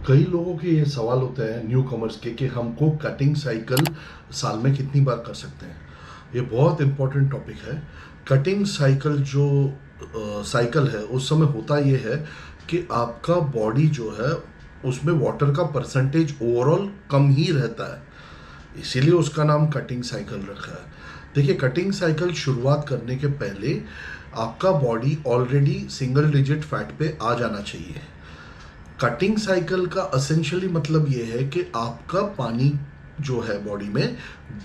कई लोगों के ये सवाल होते हैं न्यू कमर्स के कि हमको कटिंग साइकिल साल में कितनी बार कर सकते हैं। ये बहुत इम्पोर्टेंट टॉपिक है। कटिंग साइकिल जो साइकिल है उस समय होता ये है कि आपका बॉडी जो है उसमें वाटर का परसेंटेज ओवरऑल कम ही रहता है, इसीलिए उसका नाम कटिंग साइकिल रखा है। देखिए, कटिंग साइकिल शुरुआत करने के पहले आपका body already single digit fat पे आ जाना चाहिए। कटिंग साइकिल का असेंशियली मतलब ये है कि आपका पानी जो है बॉडी में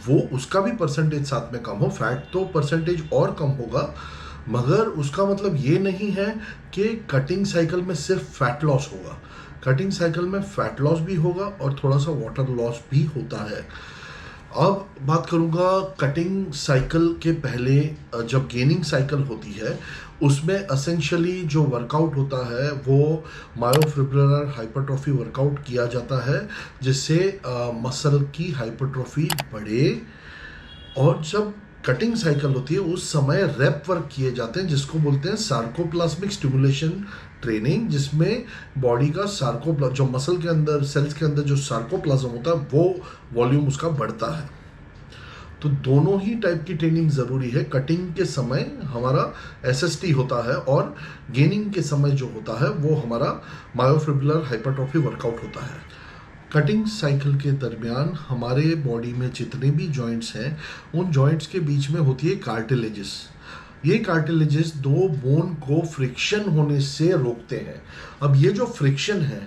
वो उसका भी परसेंटेज साथ में कम हो। फैट तो परसेंटेज और कम होगा, मगर उसका मतलब ये नहीं है कि कटिंग साइकिल में सिर्फ फैट लॉस होगा। कटिंग साइकिल में फैट लॉस भी होगा और थोड़ा सा वाटर लॉस भी होता है। अब बात करूंगा कटिंग साइकिल के पहले। जब गेनिंग साइकिल होती है उसमें असेंशियली जो वर्कआउट होता है वो मायोफिब्रिलर हाइपरट्रॉफी वर्कआउट किया जाता है, जिससे मसल की हाइपरट्रॉफी बढ़े। और जब कटिंग साइकिल होती है उस समय रैप वर्क किए जाते हैं, जिसको बोलते हैं सार्कोप्लाज्मिक स्टिमुलेशन ट्रेनिंग, जिसमें बॉडी का जो मसल के अंदर सेल्स के अंदर जो सार्कोप्लाज्म होता है वो वॉल्यूम उसका बढ़ता है। तो दोनों ही टाइप की ट्रेनिंग ज़रूरी है। कटिंग के समय हमारा एसएसटी होता है और गेनिंग के समय जो होता है वो हमारा मायोफिब्रिलर हाइपरट्रॉफी वर्कआउट होता है। कटिंग साइकिल के दरमियान हमारे बॉडी में जितने भी जॉइंट्स हैं उन जॉइंट्स के बीच में होती है कार्टिलेजेस। ये कार्टिलेजेस दो बोन को फ्रिक्शन होने से रोकते हैं। अब ये जो फ्रिक्शन है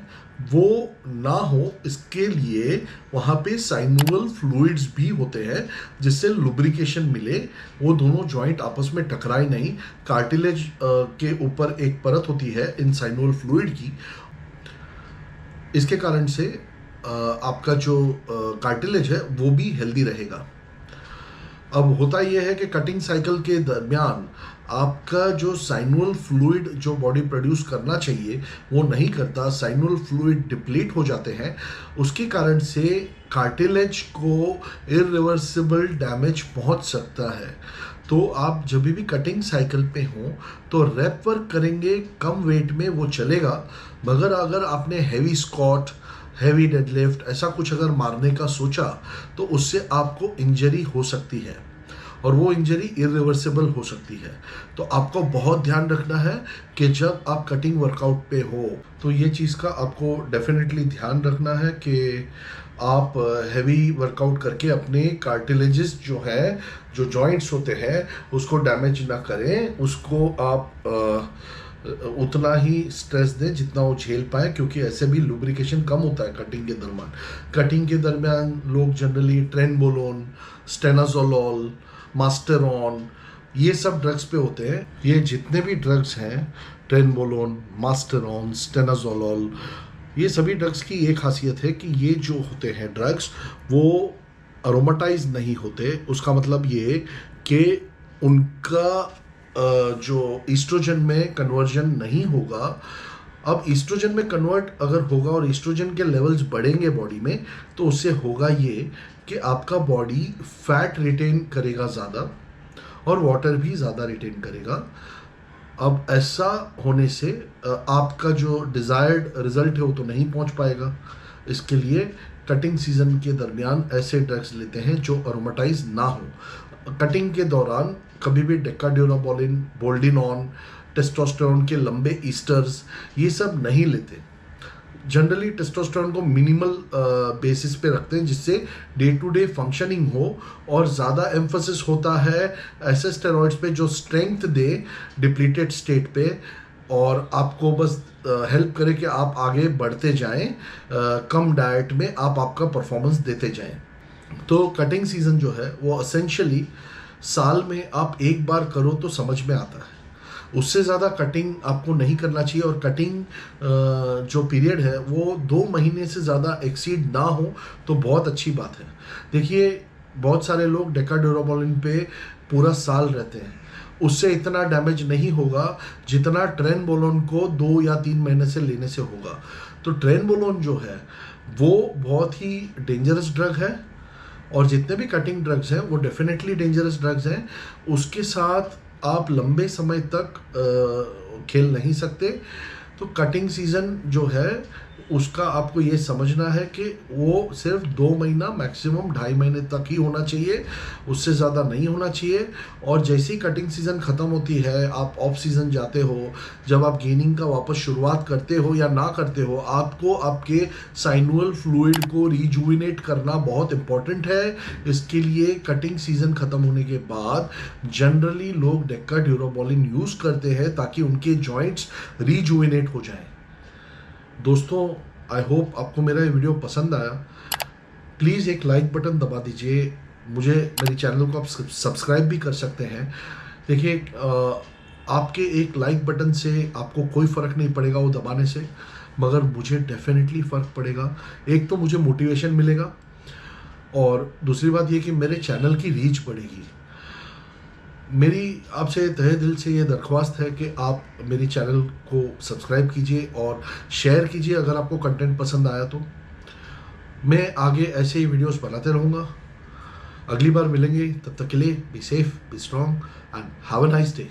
वो ना हो इसके लिए वहाँ पे साइनोवियल फ्लूइड्स भी होते हैं, जिससे लुब्रिकेशन मिले, वो दोनों जॉइंट आपस में टकराए नहीं। कार्टिलेज के ऊपर एक परत होती है इन साइनोवियल फ्लूइड की। इसके कारण से आपका जो कार्टिलेज है वो भी हेल्दी रहेगा। अब होता यह है कि कटिंग साइकिल के दरमियान आपका जो साइनोवियल फ्लूइड जो बॉडी प्रोड्यूस करना चाहिए वो नहीं करता, साइनोवियल फ्लूइड डिप्लीट हो जाते हैं। उसके कारण से कार्टिलेज को इरिवर्सिबल डैमेज पहुंच सकता है। तो आप जब भी कटिंग साइकिल पे हो तो रैप वर्क करेंगे, कम वेट में वो चलेगा, मगर अगर आपने हैवी स्क्वाट, हैवी डेडलिफ्ट ऐसा कुछ अगर मारने का सोचा तो उससे आपको इंजरी हो सकती है और वो इंजरी इरिवर्सिबल हो सकती है। तो आपको बहुत ध्यान रखना है कि जब आप कटिंग वर्कआउट पे हो तो ये चीज़ का आपको डेफिनेटली ध्यान रखना है कि आप हैवी वर्कआउट करके अपने कार्टिलेजेस जो है, जो जॉइंट्स होते हैं, उसको डैमेज ना करें। उसको आप उतना ही स्ट्रेस दें जितना वो झेल पाए, क्योंकि ऐसे भी लुब्रिकेशन कम होता है कटिंग के दरमियान। कटिंग के दरमियान लोग जनरली ट्रेनबोलोन, स्टेनाजोलोल, मास्टेरॉन ये सब ड्रग्स पे होते हैं। ये जितने भी ड्रग्स हैं, ट्रेनबोलोन, मास्टेरॉन, स्टेनाजोलोल, ये सभी ड्रग्स की एक खासियत है कि ये जो होते हैं ड्रग्स वो अरोमाटाइज नहीं होते। उसका मतलब ये कि उनका जो ईस्ट्रोजन में कन्वर्जन नहीं होगा। अब ईस्ट्रोजन में कन्वर्ट अगर होगा और ईस्ट्रोजन के लेवल्स बढ़ेंगे बॉडी में तो उससे होगा ये कि आपका बॉडी फैट रिटेन करेगा ज़्यादा और वाटर भी ज़्यादा रिटेन करेगा। अब ऐसा होने से आपका जो डिज़ायर्ड रिजल्ट है वो तो नहीं पहुंच पाएगा। इसके लिए कटिंग सीजन के दरमियान ऐसे ड्रग्स लेते हैं जो अरोमाटाइज ना हो। कटिंग के दौरान कभी भी डेकाड्यूराबोलिन, बोल्डिनॉन, टेस्टोस्टेरोन के लंबे ईस्टर्स ये सब नहीं लेते। जनरली टेस्टोस्टेरोन को मिनिमल बेसिस पे रखते हैं, जिससे डे टू डे फंक्शनिंग हो, और ज़्यादा एम्फोसिस होता है ऐसे स्टेरॉइड्स पे जो स्ट्रेंथ दे डिप्लीटेड स्टेट पे और आपको बस हेल्प करे कि आप आगे बढ़ते जाएं। कम डाइट में आप आपका परफॉर्मेंस देते जाएं। तो कटिंग सीजन जो है वो असेंशियली साल में आप एक बार करो तो समझ में आता है, उससे ज़्यादा कटिंग आपको नहीं करना चाहिए। और कटिंग जो पीरियड है वो 2 महीने से ज़्यादा एक्सीड ना हो तो बहुत अच्छी बात है। देखिए, बहुत सारे लोग डेकाड्यूराबोलिन पे पूरा साल रहते हैं, उससे इतना डैमेज नहीं होगा जितना ट्रेनबोलोन को 2 या 3 महीने से लेने से होगा। तो ट्रेनबोलोन जो है वो बहुत ही डेंजरस ड्रग है और जितने भी कटिंग ड्रग्स हैं वो डेफिनेटली डेंजरस ड्रग्स हैं। उसके साथ आप लंबे समय तक खेल नहीं सकते। तो कटिंग सीजन जो है उसका आपको ये समझना है कि वो सिर्फ 2 महीना मैक्सिमम 2.5 महीने तक ही होना चाहिए, उससे ज़्यादा नहीं होना चाहिए। और जैसे ही कटिंग सीज़न ख़त्म होती है, आप ऑफ सीज़न जाते हो, जब आप गेनिंग का वापस शुरुआत करते हो या ना करते हो, आपको आपके साइनुअल फ्लूइड को रिजुविनेट करना बहुत इंपॉर्टेंट है। इसके लिए कटिंग सीज़न ख़त्म होने के बाद जनरली लोग डेक्का ड्यूराबोलिन यूज़ करते हैं ताकि उनके जॉइंट्स रिजुविनेट हो जाएं। दोस्तों, आई होप आपको मेरा ये वीडियो पसंद आया। प्लीज़ एक लाइक बटन दबा दीजिए, मुझे मेरी चैनल को आप सब्सक्राइब भी कर सकते हैं। देखिए, आपके एक लाइक बटन से आपको कोई फ़र्क नहीं पड़ेगा वो दबाने से, मगर मुझे डेफिनेटली फ़र्क पड़ेगा। एक तो मुझे मोटिवेशन मिलेगा और दूसरी बात ये कि मेरे चैनल की रीच बढ़ेगी। मेरी आपसे तहे दिल से ये दरख्वास्त है कि आप मेरी चैनल को सब्सक्राइब कीजिए और शेयर कीजिए अगर आपको कंटेंट पसंद आया तो। मैं आगे ऐसे ही वीडियोस बनाते रहूँगा। अगली बार मिलेंगे, तब तक के लिए be safe, B strong and have a nice day.